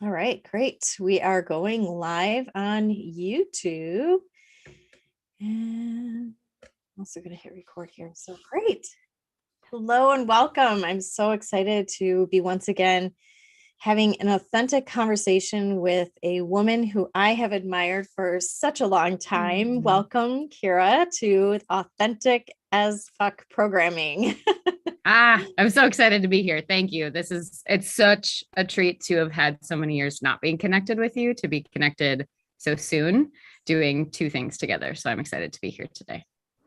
All right, great. We are going live on YouTube. And I'm also going to hit record here. So great. Hello and welcome. I'm so excited to be once again having an authentic conversation with a woman who I have admired for such a long time. Mhm. Welcome, Kyira, to Authentic as Fuck Programming. I'm so excited to be here. Thank you. It's such a treat to have had so many years not being connected with you, to be connected so soon, doing two things together. So I'm excited to be here today.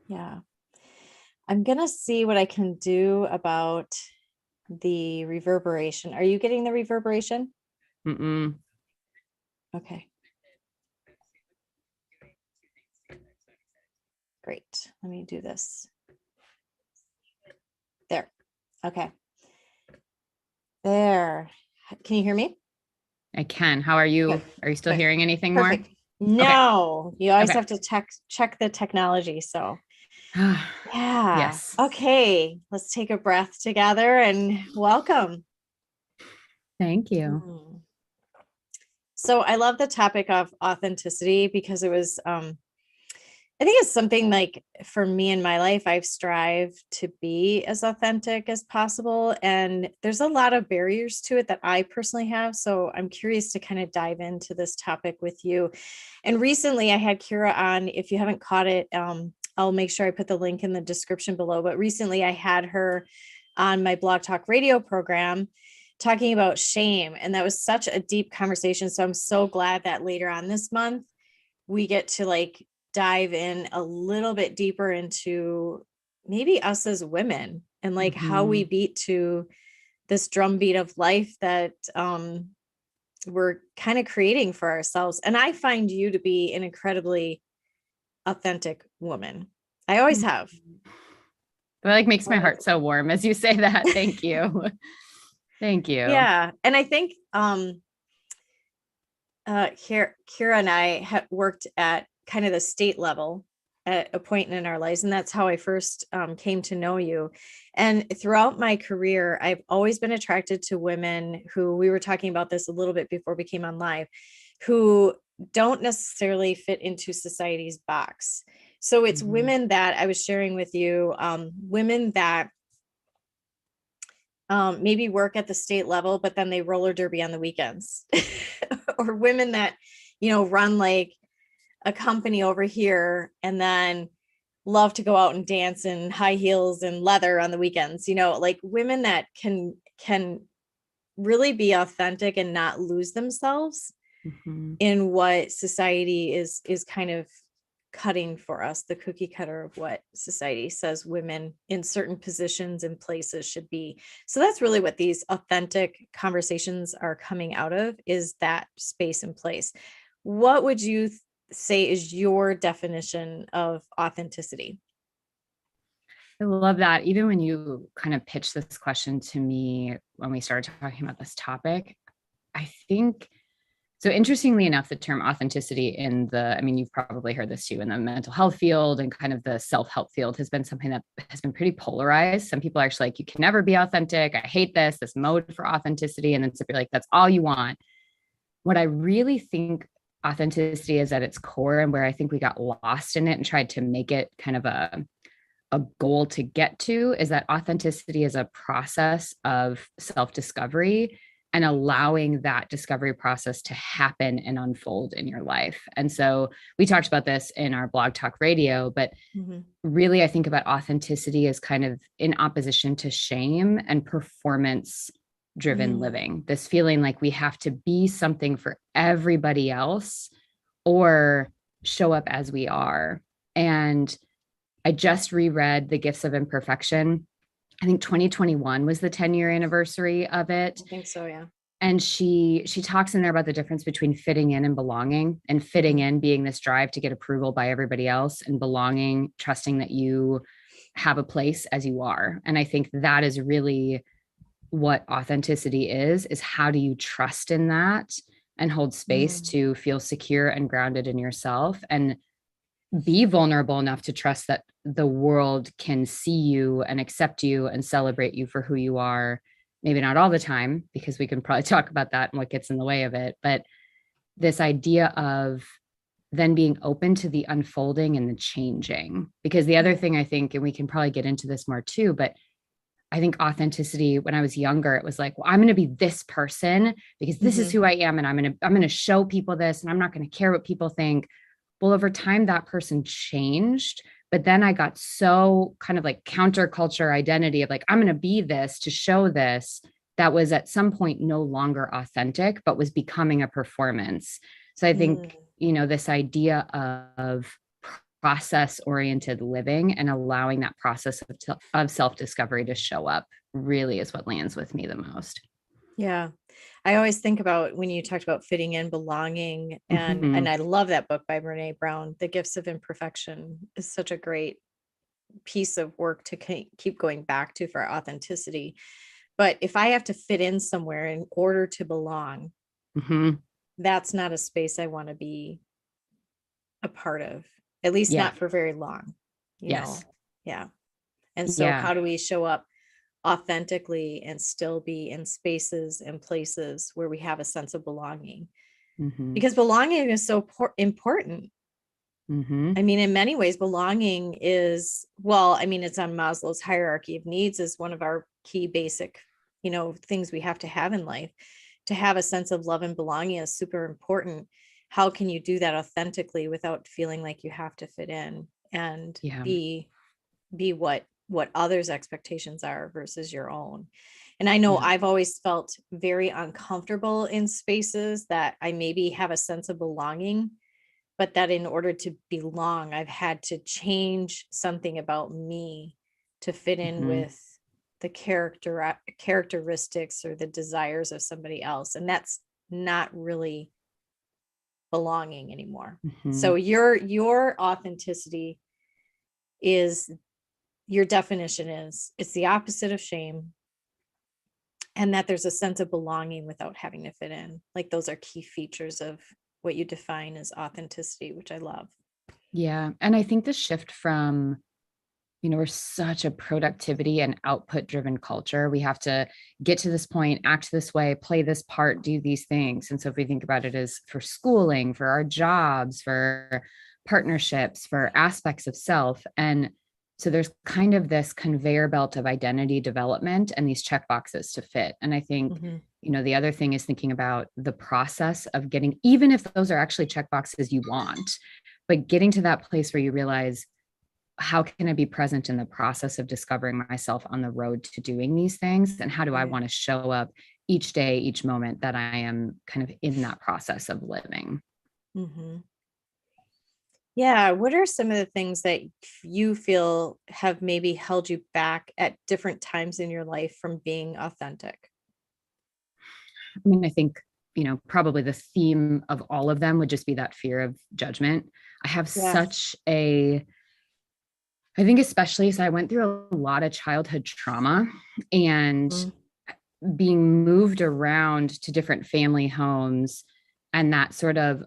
Yeah. I'm going to see what I can do about the reverberation. Are you getting the reverberation? Mm-mm. Okay. Great. Let me do this. There. Okay. There. Can you hear me? I can. How are you? Good. Are you still Good. hearing anything more? Perfect. Okay. No, you always Okay. have to check the technology. So yeah. Yes. Okay. Let's take a breath together and welcome. Thank you. Hmm. So I love the topic of authenticity because it was I think it's something like for me in my life, I've strived to be as authentic as possible. And there's a lot of barriers to it that I personally have. So I'm curious to kind of dive into this topic with you. And recently I had Kyira on. If you haven't caught it, I'll make sure I put the link in the description below. But recently I had her on my Blog Talk radio program talking about shame. And that was such a deep conversation. So I'm so glad that later on this month, we get to like dive in a little bit deeper into maybe us as women and like how we Mhm. beat to this drumbeat of life that we're kind of creating for ourselves. And I find you to be an incredibly authentic woman. I always have. That like makes my Always. heart so warm as you say that. Thank you. Thank you. Yeah. And I think Kyira and I have worked at kind of the state level at a point in our lives, and that's how I first came to know you. And throughout my career, I've always been attracted to women who, we were talking about this a little bit before we came on live, who don't necessarily fit into society's box. So it's Mhm. women that I was sharing with you, women that maybe work at the state level, but then they roller derby on the weekends, or women that, run like a company over here and then love to go out and dance in high heels and leather on the weekends, like women that can really be authentic and not lose themselves Mhm. in what society is kind of cutting for us, the cookie cutter of what society says women in certain positions and places should be. So that's really what these authentic conversations are coming out of, is that space and place. What would you say is your definition of authenticity? I love that. Even when you kind of pitched this question to me when we started talking about this topic, I think so. Interestingly enough, the term authenticity I mean, you've probably heard this too, in the mental health field and kind of the self help field has been something that has been pretty polarized. Some people are actually like, you can never be authentic. I hate this mode for authenticity. And then some people are like, that's all you want. What I really think authenticity is at its core, and where I think we got lost in it and tried to make it kind of a goal to get to, is that authenticity is a process of self discovery and allowing that discovery process to happen and unfold in your life. And so we talked about this in our blog talk radio, but Mm-hmm. really I think about authenticity as kind of in opposition to shame and performance driven Mm-hmm. living. This feeling like we have to be something for everybody else or show up as we are. And I just reread The Gifts of Imperfection. I think 2021 was the 10-year anniversary of it. I think so, yeah. And she talks in there about the difference between fitting in and belonging, and fitting Mm-hmm. in being this drive to get approval by everybody else, and belonging, trusting that you have a place as you are. And I think that is really what authenticity is how do you trust in that and hold space Mm-hmm. to feel secure and grounded in yourself, and be vulnerable enough to trust that the world can see you and accept you and celebrate you for who you are, maybe not all the time, because we can probably talk about that and what gets in the way of it. But this idea of then being open to the unfolding and the changing. Because the other thing I think, and we can probably get into this more too, but I think authenticity, when I was younger, it was like, well, I'm going to be this person because this is who I am. And I'm going to show people this, and I'm not going to care what people think. Well, over time, that person changed. But then I got so kind of like counterculture identity of like, I'm going to be this to show this, that was at some point no longer authentic, but was becoming a performance. So I think, this idea of process oriented living and allowing that process of self-discovery to show up really is what lands with me the most. Yeah. I always think about when you talked about fitting in, belonging, and I love that book by Brene Brown, The Gifts of Imperfection is such a great piece of work to keep going back to for authenticity. But if I have to fit in somewhere in order to belong, that's not a space I want to be a part of, at least not for very long, you know? Yeah. And so how do we show up authentically and still be in spaces and places where we have a sense of belonging? Because belonging is so important. I mean, in many ways, belonging is, it's on Maslow's hierarchy of needs, is one of our key basic, things we have to have in life. To have a sense of love and belonging is super important. How can you do that authentically without feeling like you have to fit in and be what others' expectations are versus your own? And I know I've always felt very uncomfortable in spaces that I maybe have a sense of belonging, but that in order to belong, I've had to change something about me to fit in with the characteristics or the desires of somebody else. And that's not really belonging anymore. So your authenticity is, your definition is, it's the opposite of shame, and that there's a sense of belonging without having to fit in. Like, those are key features of what you define as authenticity, which I love. Yeah. And I think the shift from, we're such a productivity and output driven culture. We have to get to this point, act this way, play this part, do these things. And so if we think about it as for schooling, for our jobs, for partnerships, for aspects of self. And so there's kind of this conveyor belt of identity development and these check boxes to fit. And I think, the other thing is thinking about the process of getting, even if those are actually check boxes you want, but getting to that place where you realize, how can I be present in the process of discovering myself on the road to doing these things? And how do I want to show up each day, each moment that I am kind of in that process of living? Yeah. What are some of the things that you feel have maybe held you back at different times in your life from being authentic? I mean, I think, probably the theme of all of them would just be that fear of judgment. I have I think especially, so I went through a lot of childhood trauma, and being moved around to different family homes, and that sort of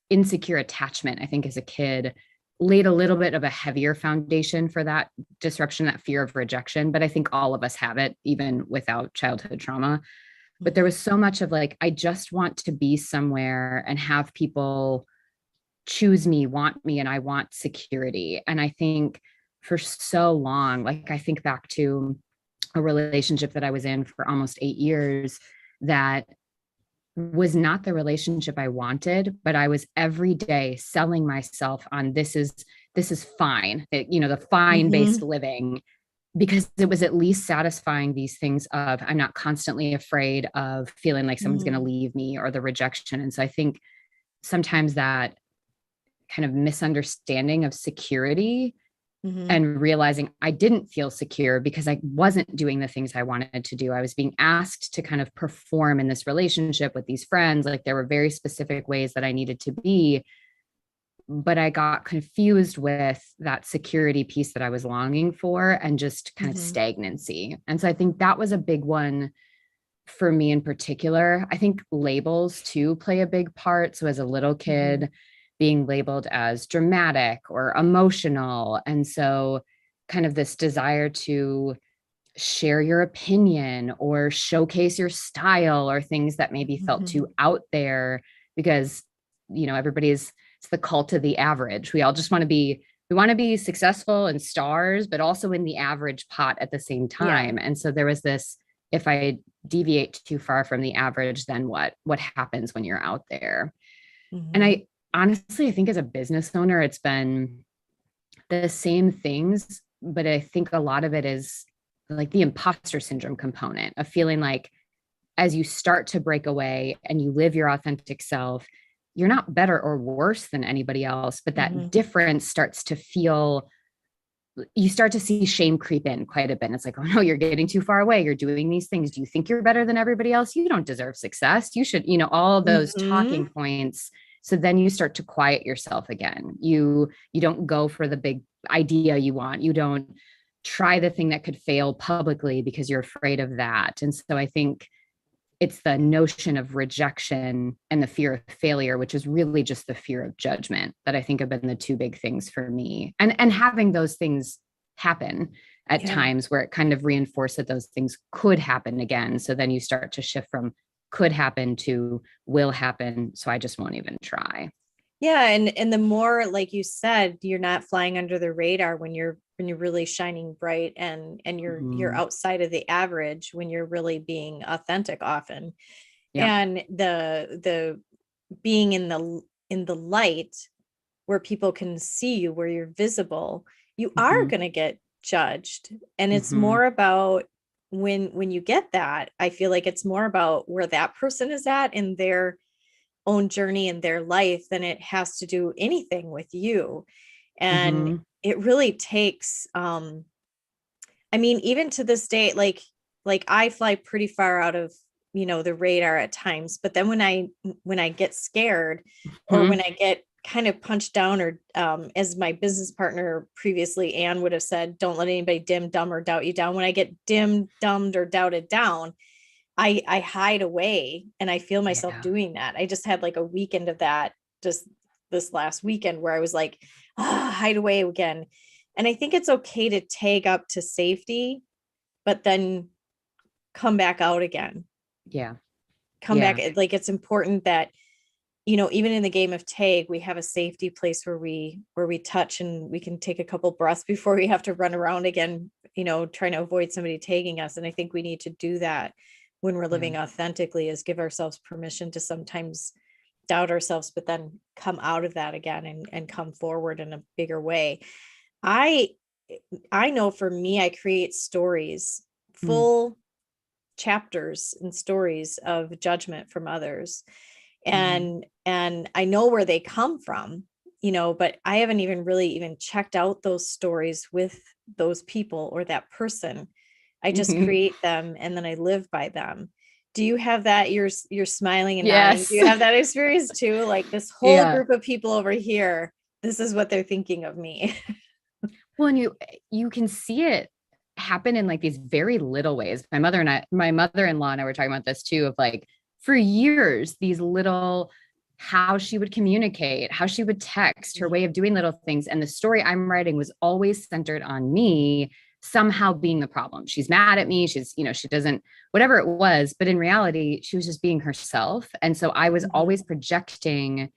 insecure attachment, I think as a kid, laid a little bit of a heavier foundation for that disruption, that fear of rejection. But I think all of us have it, even without childhood trauma. But there was so much of like, I just want to be somewhere and have people choose me, want me, and I want security. And I think for so long, like I think back to a relationship that I was in for almost 8 years that was not the relationship I wanted, but I was every day selling myself on this is fine, the fine based living, because it was at least satisfying these things of, I'm not constantly afraid of feeling like someone's going to leave me or the rejection. And so I think sometimes that kind of misunderstanding of security and realizing I didn't feel secure because I wasn't doing the things I wanted to do. I was being asked to kind of perform in this relationship with these friends. Like, there were very specific ways that I needed to be, but I got confused with that security piece that I was longing for and just kind of stagnancy. And so I think that was a big one for me in particular. I think labels too play a big part. So as a little kid, being labeled as dramatic or emotional. And so kind of this desire to share your opinion or showcase your style or things that maybe felt too out there, because, it's the cult of the average. We all just we want to be successful and stars, but also in the average pot at the same time. Yeah. And so there was this, if I deviate too far from the average, then what happens when you're out there? And I honestly, I think as a business owner, it's been the same things, but I think a lot of it is like the imposter syndrome component of feeling like as you start to break away and you live your authentic self, you're not better or worse than anybody else, but that difference starts to feel, you start to see shame creep in quite a bit. And it's like, oh no, you're getting too far away. You're doing these things. Do you think you're better than everybody else? You don't deserve success. You should, all of those talking points. So then you start to quiet yourself again. You don't go for the big idea you want. You don't try the thing that could fail publicly because you're afraid of that. And so I think it's the notion of rejection and the fear of failure, which is really just the fear of judgment, that I think have been the two big things for me. And having those things happen at times where it kind of reinforced that those things could happen again. So then you start to shift from could happen to will happen. So I just won't even try. Yeah. And the more, like you said, you're not flying under the radar when you're really shining bright and you're outside of the average when you're really being authentic often. And the being in the light where people can see you, where you're visible, you are going to get judged. And it's more about when you get that, I feel like it's more about where that person is at in their own journey in their life than it has to do anything with you. And it really takes, even to this day, like I fly pretty far out of, the radar at times, but then when I get scared or when I get kind of punched down or, as my business partner previously, Anne would have said, don't let anybody dim, dumb, or doubt you down. When I get dimmed, dumbed, or doubted down, I hide away, and I feel myself doing that. I just had like a weekend of that just this last weekend where I was like, hide away again. And I think it's okay to tag up to safety, but then come back out again. Come back. Like, it's important that, even in the game of tag, we have a safety place where we touch and we can take a couple breaths before we have to run around again, trying to avoid somebody tagging us. And I think we need to do that when we're living authentically, is give ourselves permission to sometimes doubt ourselves, but then come out of that again and come forward in a bigger way. I know for me, I create stories, full chapters and stories of judgment from others. And I know where they come from, but I haven't even checked out those stories with those people or that person. I just create them and then I live by them. Do you have that? You're smiling and nodding. Do you have that experience too? Like, this whole group of people over here, this is what they're thinking of me. Well, and you can see it happen in like these very little ways. My mother-in-law and I were talking about this too, of like, for years, these little, how she would communicate, how she would text, her way of doing little things. And the story I'm writing was always centered on me somehow being the problem. She's mad at me. She's, she doesn't, whatever it was, but in reality, she was just being herself. And so I was always projecting.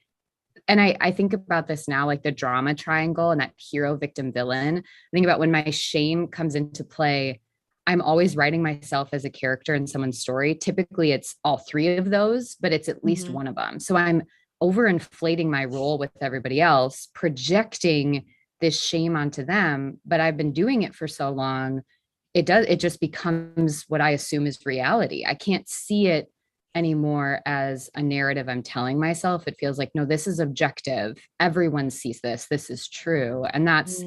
And I think about this now, like the drama triangle and that hero, victim, villain. I think about when my shame comes into play, I'm always writing myself as a character in someone's story. Typically it's all three of those, but it's at least one of them. So I'm overinflating my role with everybody else, projecting this shame onto them. But I've been doing it for so long, it just becomes what I assume is reality. I can't see it anymore as a narrative I'm telling myself. It feels like, no, this is objective. Everyone sees this. This is true. And that's,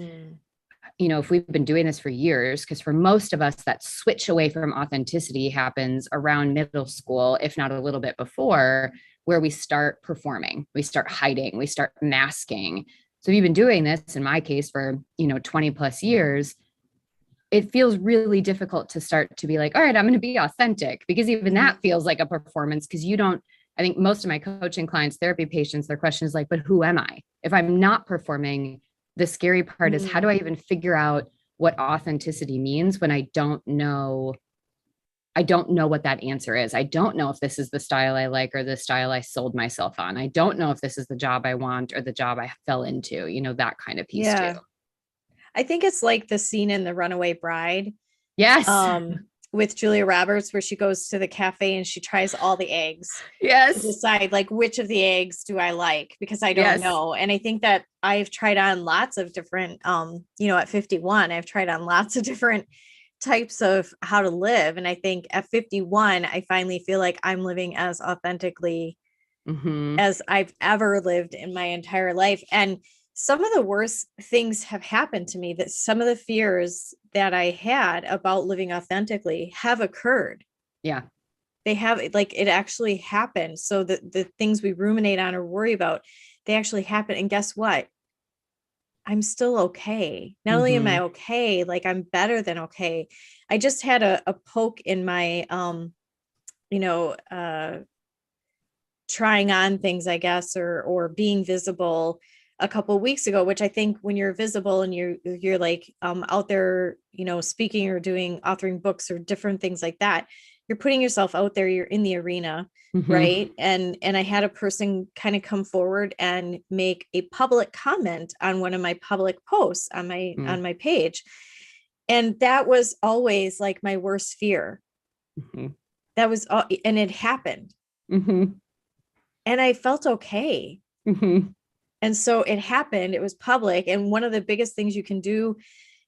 if we've been doing this for years, because for most of us, that switch away from authenticity happens around middle school, if not a little bit before, where we start performing, we start hiding, we start masking. So we've been doing this, in my case, for, 20 plus years. It feels really difficult to start to be like, all right, I'm going to be authentic, because even that feels like a performance, because I think most of my coaching clients, therapy patients, their question is like, but who am I? If I'm not performing, the scary part is, how do I even figure out what authenticity means when I don't know what that answer is. I don't know if this is the style I like or the style I sold myself on. I don't know if this is the job I want or the job I fell into, that kind of piece too. Yeah. I think it's like the scene in The Runaway Bride, Yes. with Julia Roberts, where she goes to the cafe and she tries all the eggs to Yes. decide like which of the eggs do I like, because I don't Yes. know. And I think that I've tried on lots of different, at 51, I've tried on lots of different types of how to live. And I think at 51, I finally feel like I'm living as authentically as I've ever lived in my entire life. And some of the worst things have happened to me, that some of the fears that I had about living authentically have occurred. Yeah. They have, like, it actually happened. So the things we ruminate on or worry about, they actually happen. And guess what? I'm still okay. Not only am I okay, like I'm better than okay. I just had a poke in my, you know, trying on things, I guess, or being visible a couple of weeks ago, which I think when you're visible and you're like out there, speaking or doing authoring books or different things like that, you're putting yourself out there, you're in the arena, right? And I had a person kind of come forward and make a public comment on one of my public posts on my page. And that was always like my worst fear. That was all, and it happened. And I felt okay. And so it happened, it was public. And one of the biggest things you can do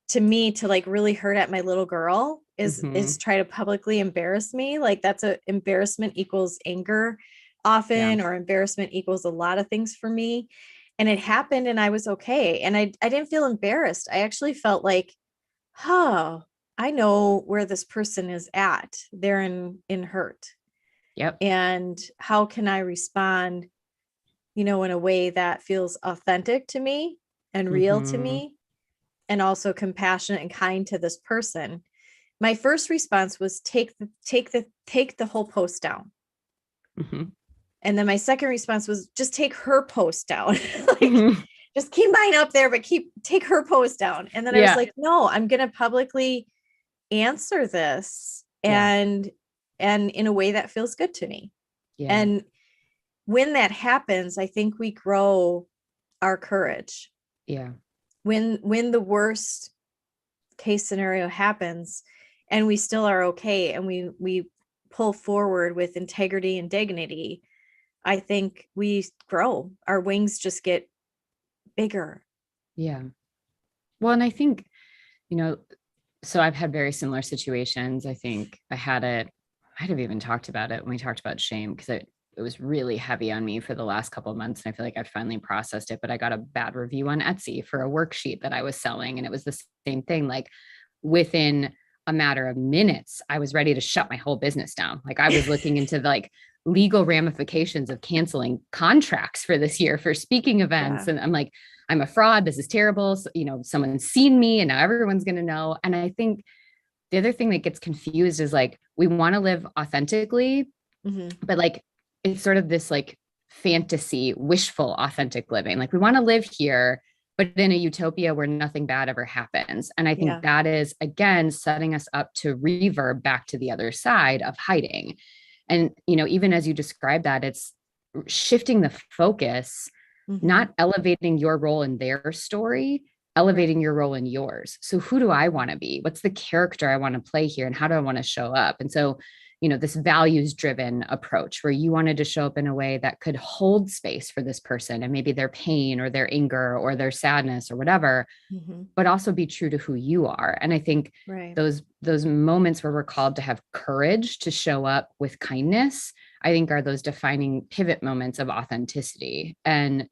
to me to like really hurt at my little girl is try to publicly embarrass me. Like that's a embarrassment equals anger often, or embarrassment equals a lot of things for me. And it happened and I was okay. And I didn't feel embarrassed. I actually felt like, oh, I know where this person is at. They're in hurt. Yep. And how can I respond, in a way that feels authentic to me and real to me, and also compassionate and kind to this person. My first response was take the whole post down. And then my second response was just take her post down. Just keep mine up there, but take her post down. And then I was like, no, I'm going to publicly answer this and in a way that feels good to me. And when that happens, I think we grow our courage. When the worst case scenario happens and we still are okay and we pull forward with integrity and dignity, I think we grow. Our wings just get bigger. Well, and I think, so I've had very similar situations. I think I might have even talked about it when we talked about shame, because it was really heavy on me for the last couple of months. And I feel like I finally processed it, but I got a bad review on Etsy for a worksheet that I was selling. And it was the same thing. Like within a matter of minutes, I was ready to shut my whole business down. Like I was looking into like legal ramifications of canceling contracts for this year for speaking events. And I'm like, I'm a fraud. This is terrible. So, someone's seen me and now everyone's going to know. And I think the other thing that gets confused is like, we want to live authentically, but like, it's sort of this like fantasy, wishful, authentic living. Like we want to live here, but in a utopia where nothing bad ever happens. And I think that is, again, setting us up to reverb back to the other side of hiding. And, even as you describe that, it's shifting the focus, not elevating your role in their story, elevating your role in yours. So who do I want to be? What's the character I want to play here? And how do I want to show up? And so, this values driven approach where you wanted to show up in a way that could hold space for this person and maybe their pain or their anger or their sadness or whatever, but also be true to who you are. And I think those moments where we're called to have courage to show up with kindness, I think are those defining pivot moments of authenticity. And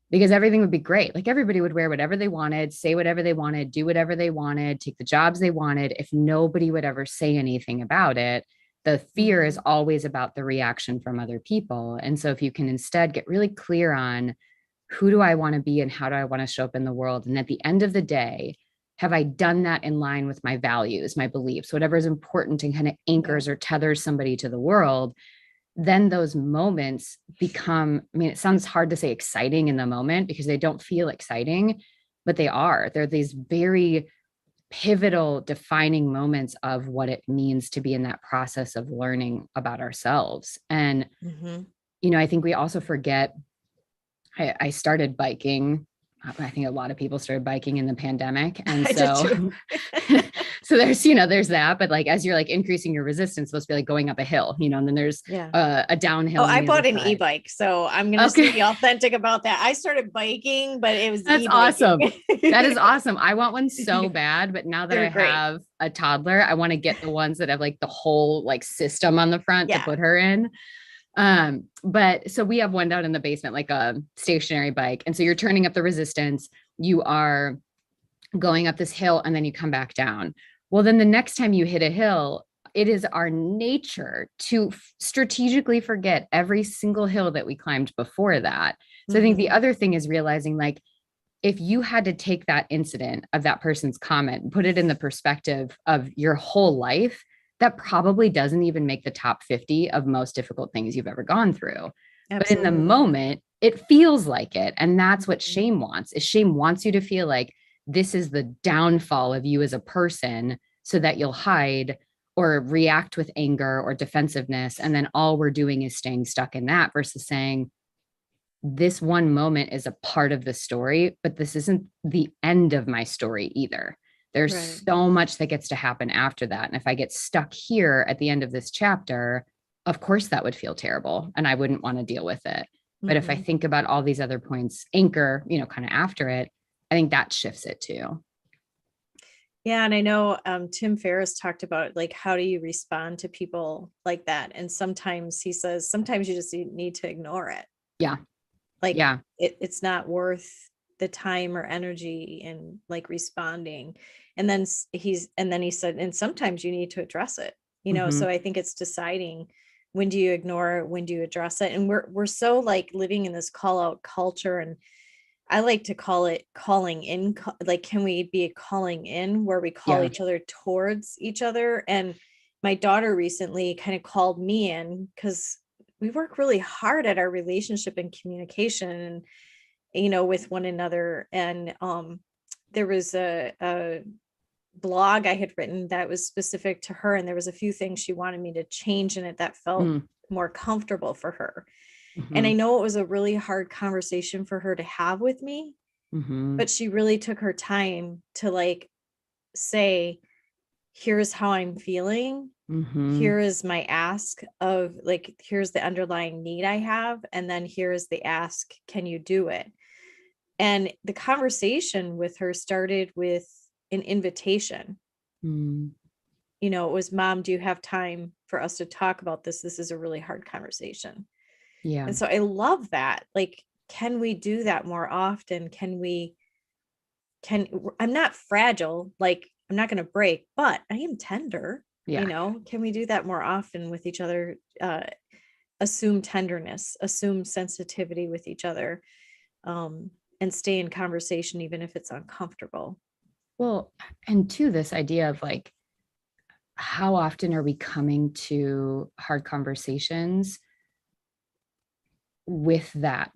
because everything would be great. Like everybody would wear whatever they wanted, say whatever they wanted, do whatever they wanted, take the jobs they wanted. If nobody would ever say anything about it, the fear is always about the reaction from other people. And so if you can instead get really clear on who do I want to be and how do I want to show up in the world? And at the end of the day, have I done that in line with my values, my beliefs, whatever is important and kind of anchors or tethers somebody to the world? Then those moments become, it sounds hard to say exciting in the moment because they don't feel exciting, but they are. They're these very pivotal defining moments of what it means to be in that process of learning about ourselves. And, I think we also forget, I started biking. I think a lot of people started biking in the pandemic. And so, so there's that, but like, as you're like increasing your resistance, it's supposed to be like going up a hill, and then there's a downhill. Oh, I bought an e-bike. So I'm going to be authentic about that. I started biking, but it was That's awesome. That is awesome. I want one so bad, but now that I have a toddler, I want to get the ones that have like the whole like system on the front to put her in. But so we have one down in the basement, like a stationary bike. And so you're turning up the resistance, you are going up this hill, and then you come back down. Well, then the next time you hit a hill, it is our nature to strategically forget every single hill that we climbed before that. So I think the other thing is realizing, like, if you had to take that incident of that person's comment and put it in the perspective of your whole life, that probably doesn't even make the top 50 of most difficult things you've ever gone through. Absolutely. But in the moment, it feels like it. And that's what shame wants, is shame wants you to feel like this is the downfall of you as a person, so that you'll hide or react with anger or defensiveness. And then all we're doing is staying stuck in that, versus saying, this one moment is a part of the story, but this isn't the end of my story either. There's so much that gets to happen after that. And if I get stuck here at the end of this chapter, of course that would feel terrible and I wouldn't want to deal with it. But if I think about all these other points, anchor, kind of after it, I think that shifts it too. Yeah. And I know Tim Ferriss talked about, like, how do you respond to people like that? And sometimes he says, sometimes you just need to ignore it. Yeah. Like, it's not worth the time or energy in like responding. And then he said, and sometimes you need to address it, so I think it's deciding, when do you ignore it? When do you address it? And we're so like living in this call out culture, and I like to call it calling in. Like, can we be a calling in where we call each other towards each other? And my daughter recently kind of called me in, because we work really hard at our relationship and communication, and, with one another. And there was a blog I had written that was specific to her, and there was a few things she wanted me to change in it that felt more comfortable for her. And I know it was a really hard conversation for her to have with me, but she really took her time to like say, here's how I'm feeling. Here is my ask of, like, here's the underlying need I have. And then here is the ask, can you do it? And the conversation with her started with an invitation. It was, Mom, do you have time for us to talk about this? This is a really hard conversation. Yeah. And so I love that. Like, can we do that more often? I'm not fragile. Like, I'm not going to break, but I am tender. Can we do that more often with each other? Assume tenderness, assume sensitivity with each other, and stay in conversation, even if it's uncomfortable. Well, and to this idea of like, how often are we coming to hard conversations with that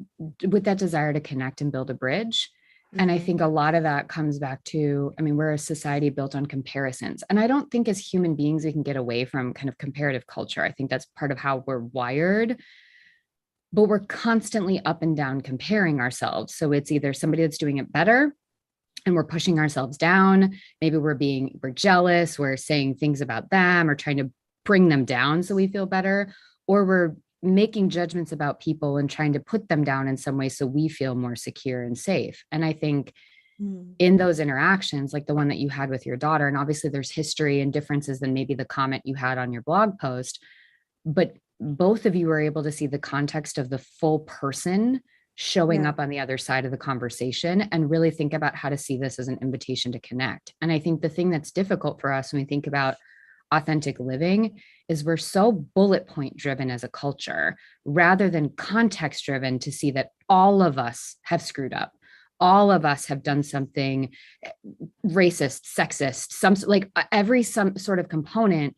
desire to connect and build a bridge? And I think a lot of that comes back to, we're a society built on comparisons. And I don't think as human beings, we can get away from kind of comparative culture. I think that's part of how we're wired, but we're constantly up and down comparing ourselves. So it's either somebody that's doing it better and we're pushing ourselves down. Maybe we're jealous, we're saying things about them or trying to bring them down so we feel better, or we're making judgments about people and trying to put them down in some way so we feel more secure and safe. And I think in those interactions, like the one that you had with your daughter, and obviously there's history and differences than maybe the comment you had on your blog post, but both of you were able to see the context of the full person showing up on the other side of the conversation, and really think about how to see this as an invitation to connect. And I think the thing that's difficult for us when we think about authentic living is we're so bullet point driven as a culture, rather than context driven, to see that all of us have screwed up. All of us have done something racist, sexist, some sort of component.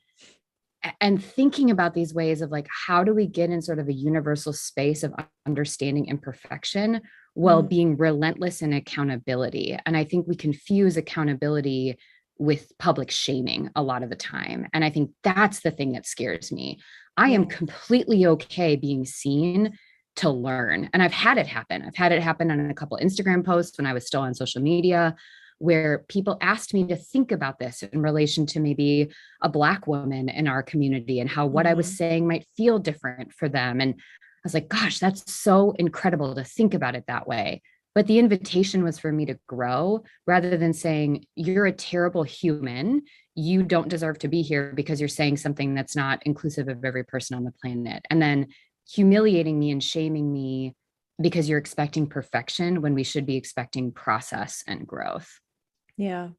And thinking about these ways of like, how do we get in sort of a universal space of understanding imperfection while being relentless in accountability? And I think we confuse accountability with public shaming a lot of the time. And I think that's the thing that scares me. I am completely okay being seen to learn. And I've had it happen. I've had it happen on a couple Instagram posts when I was still on social media, where people asked me to think about this in relation to maybe a Black woman in our community and how what I was saying might feel different for them. And I was like, gosh, that's so incredible to think about it that way. But the invitation was for me to grow rather than saying, you're a terrible human. You don't deserve to be here because you're saying something that's not inclusive of every person on the planet. And then humiliating me and shaming me because you're expecting perfection when we should be expecting process and growth. Yeah.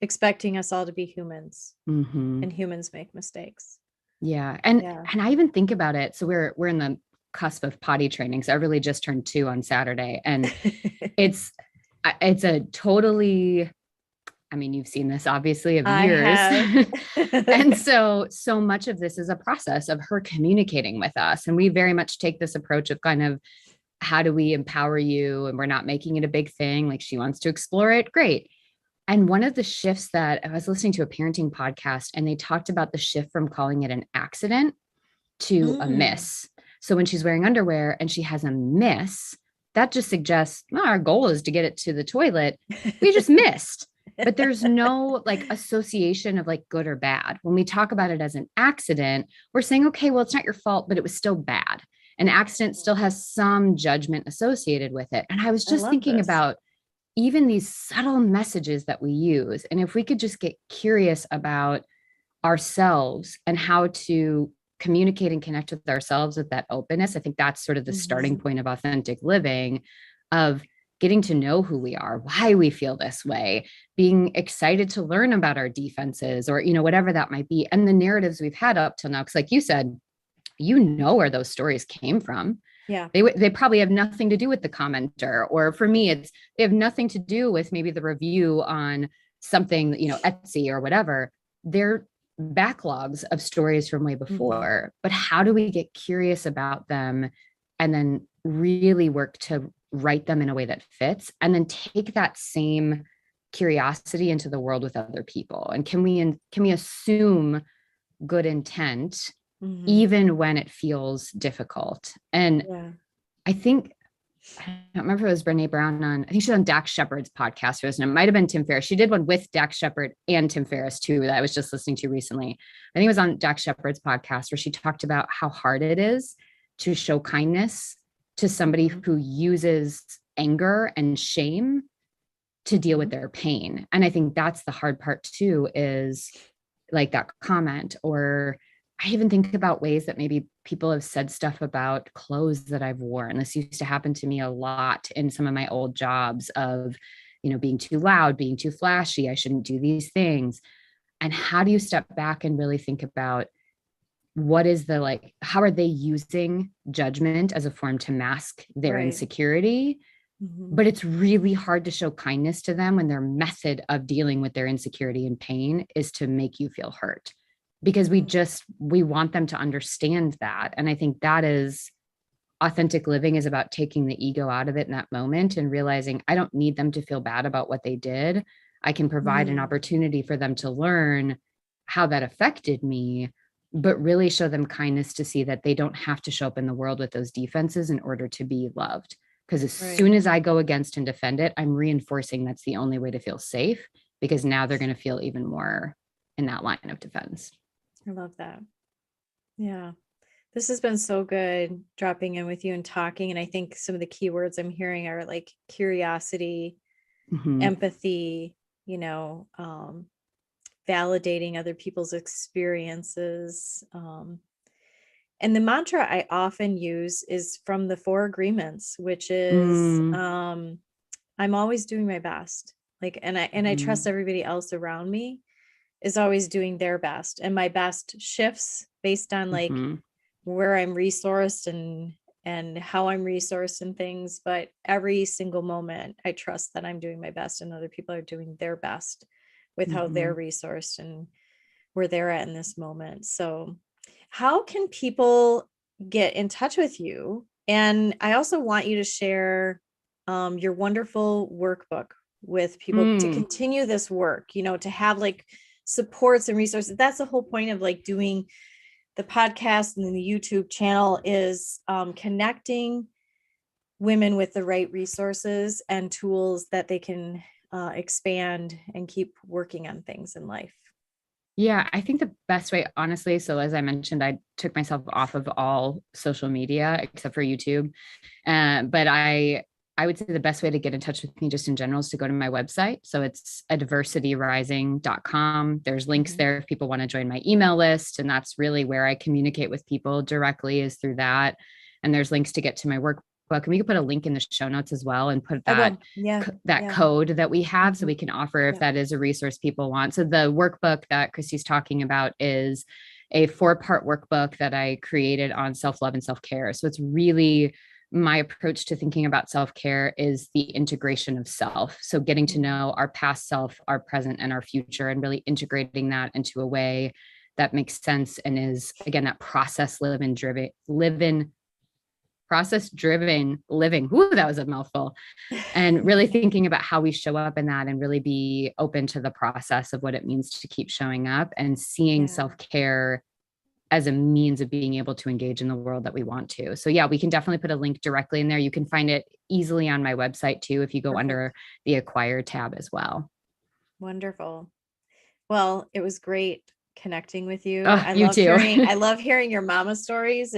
Expecting us all to be humans, and humans make mistakes. Yeah. And I even think about it. So we're in the cusp of potty training. So I really just turned 2 on Saturday, and it's a totally, I mean, you've seen this obviously of years. And so much of this is a process of her communicating with us. And we very much take this approach of kind of, how do we empower you? And we're not making it a big thing. Like, she wants to explore it. Great. And one of the shifts that I was listening to a parenting podcast, and they talked about the shift from calling it an accident to a miss. So when she's wearing underwear and she has a miss, that just suggests, well, our goal is to get it to the toilet. We just missed. But there's no like association of like good or bad. When we talk about it as an accident, we're saying, okay, well, it's not your fault, but it was still bad. An accident still has some judgment associated with it. And I was just thinking about even these subtle messages that we use. And if we could just get curious about ourselves and how to communicate and connect with ourselves with that openness, I think that's sort of the starting point of authentic living, of getting to know who we are, why we feel this way, being excited to learn about our defenses, or, you know, whatever that might be. And the narratives we've had up till now, because like you said, you know where those stories came from. Yeah. They probably have nothing to do with the commenter. Or for me, they have nothing to do with maybe the review on something, you know, Etsy or whatever. They're backlogs of stories from way before. But how do we get curious about them and then really work to write them in a way that fits, and then take that same curiosity into the world with other people? And can we assume good intent even when it feels difficult? And I think, I don't remember if it was Brene Brown on, I think she's on Dax Shepard's podcast, and it might've been Tim Ferriss. She did one with Dax Shepard and Tim Ferriss too, that I was just listening to recently. I think it was on Dax Shepard's podcast, where she talked about how hard it is to show kindness to somebody who uses anger and shame to deal with their pain. And I think that's the hard part too, is like that comment. Or I even think about ways that maybe people have said stuff about clothes that I've worn. This used to happen to me a lot in some of my old jobs, of, you know, being too loud, being too flashy. I shouldn't do these things. And how do you step back and really think about what is the, like, how are they using judgment as a form to mask their insecurity? But it's really hard to show kindness to them when their method of dealing with their insecurity and pain is to make you feel hurt, because we want them to understand that. And I think that is authentic living, is about taking the ego out of it in that moment and realizing I don't need them to feel bad about what they did. I can provide an opportunity for them to learn how that affected me, but really show them kindness to see that they don't have to show up in the world with those defenses in order to be loved. Because as soon as I go against and defend it, I'm reinforcing that's the only way to feel safe, because now they're going to feel even more in that line of defense. I love that. Yeah. This has been so good dropping in with you and talking. And I think some of the key words I'm hearing are like curiosity, empathy, you know, validating other people's experiences. And the mantra I often use is from the 4 agreements, which is, I'm always doing my best. Like, and I trust everybody else around me is always doing their best. And my best shifts based on like where I'm resourced and how I'm resourced and things. But every single moment, I trust that I'm doing my best and other people are doing their best with how they're resourced and where they're at in this moment. So how can people get in touch with you? And I also want you to share your wonderful workbook with people to continue this work, you know, to have like supports and resources. That's the whole point of like doing the podcast and the YouTube channel is connecting women with the right resources and tools that they can expand and keep working on things in life. Yeah, I think the best way, honestly, so as I mentioned, I took myself off of all social media except for YouTube. But I would say the best way to get in touch with me just in general is to go to my website. So it's adversityrising.com. There's links there if people want to join my email list. And that's really where I communicate with people directly, is through that. And there's links to get to my workbook. And we could put a link in the show notes as well and put that, code that we have so we can offer if that is a resource people want. So the workbook that Christy's talking about is a 4-part workbook that I created on self-love and self-care. So it's really my approach to thinking about self-care is the integration of self. So getting to know our past self, our present, and our future, and really integrating that into a way that makes sense and is, again, that process-driven living. Ooh, that was a mouthful. And really thinking about how we show up in that and really be open to the process of what it means to keep showing up and seeing self-care as a means of being able to engage in the world that we want to. So yeah, we can definitely put a link directly in there. You can find it easily on my website too, if you go under the Acquire tab as well. Wonderful. Well, it was great connecting with you. You too. I love hearing your mama stories.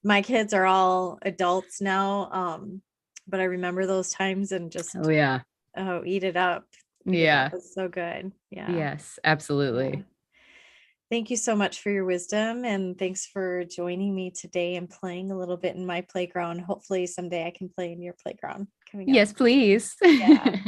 My kids are all adults now. But I remember those times and just, eat it up. Yeah. It's so good. Yeah. Yes, absolutely. Yeah. Thank you so much for your wisdom, and thanks for joining me today and playing a little bit in my playground. Hopefully someday I can play in your playground coming up. Yes, please. Yeah.